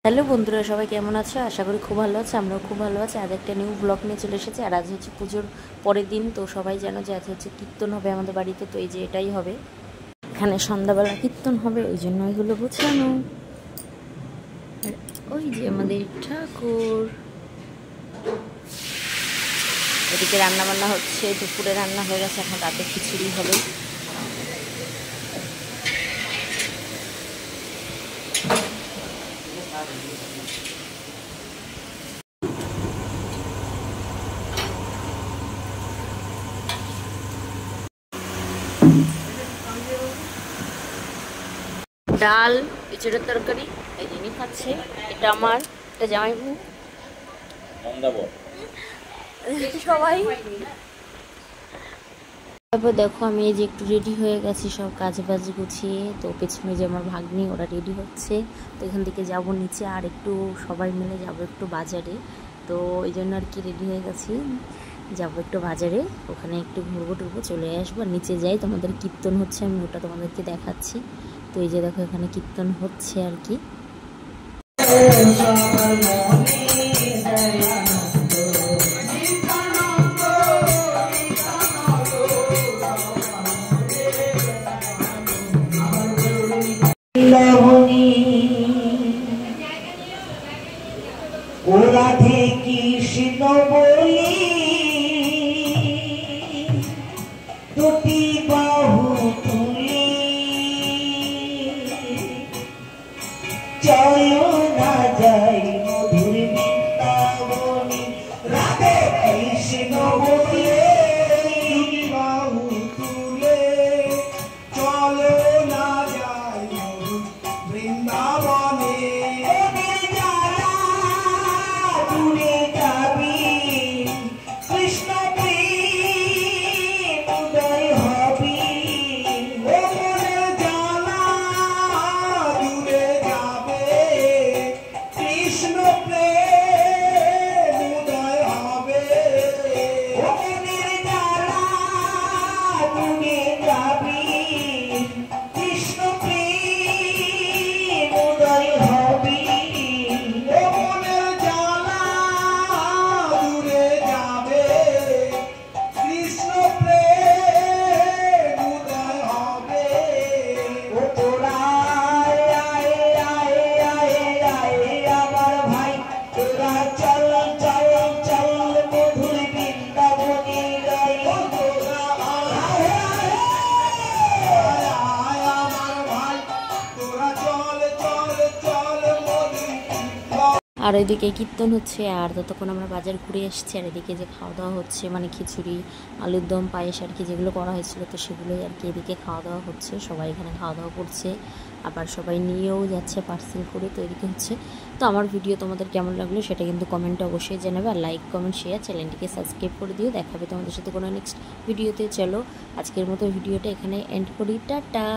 Hello বন্ধুরা, সবাই কেমন আছো? আশা করি খুব ভালো আছে। আমরাও খুব ভালো আছি। আজ একটা নিউ ব্লগ নিয়ে চলে এসেছি। আর আজ হচ্ছে পুজোর পরের দিন, তো সবাই জানো যে আজ হচ্ছে কীর্তন হবে আমাদের বাড়িতে। তো এই যে এটাই হবে, এখানে সন্ধ্যাবেলা কীর্তন হবে, ওই জন্য এগুলো গোছানো। আর ওই যে আমাদের ঠাকুর, এদিকে রান্না বান্না হচ্ছে। দুপুরে রান্না হয়ে গেছে, এখন রাতে খিচুড়ি হবে। ডাল, ইঁচড়ের তরকারি, এই জিনিস খাচ্ছে। এটা আমার, এটা জামাইবু, সবাই। তারপর দেখো আমি এই যে একটু রেডি হয়ে গেছি সব কাজ বাজ গুছিয়ে। তো পেছনে যে আমার ভাগ্নি, ওরা রেডি হচ্ছে। তো এখান থেকে যাব নিচে, আর একটু সবাই মিলে যাব একটু বাজারে। তো এই জন্য আর কি রেডি হয়ে গেছি, যাব একটু বাজারে, ওখানে একটু ঘুরবো টুরবো, চলে আসবো। আর নিচে যাই, তোমাদের কীর্তন হচ্ছে, আমি ওটা তোমাদেরকে দেখাচ্ছি। তো এই যে দেখো এখানে কীর্তন হচ্ছে আর কি। রাধে কৃষ্ণ বলি দুটি বাহু তুলি চলো না যাই মধুর বৃন্দাবনী। রাধে কৃষ্ণ বলি দুটি বাহু তুলে চলো না যাই মধুর বৃন্দাবনে। আর এদিকে কীর্তন হচ্ছে, আর ততক্ষণ আমরা বাজার ঘুরে এসেছি। আর এদিকে যে খাওয়া দাওয়া হচ্ছে, মানে খিচুড়ি, আলুর দম, পায়েস আর কি, যেগুলো করা হয়েছিল, তো সেগুলোই আর কি এদিকে খাওয়া দাওয়া হচ্ছে। সবাই এখানে খাওয়া দাওয়া করছে, আবার সবাই নিয়েও যাচ্ছে পার্সেল করে। তো এদিকে হচ্ছে। তো আমার ভিডিও তোমাদের কেমন লাগলো সেটা কিন্তু কমেন্টে অবশ্যই জানাবে। আর লাইক, কমেন্ট, শেয়ার, চ্যানেলটিকে সাবস্ক্রাইব করে দিও। দেখাবে তোমাদের সাথে কোনো নেক্সট ভিডিওতে। চলো আজকের মতো ভিডিওটা এখানে এন্ড করি। টাটা।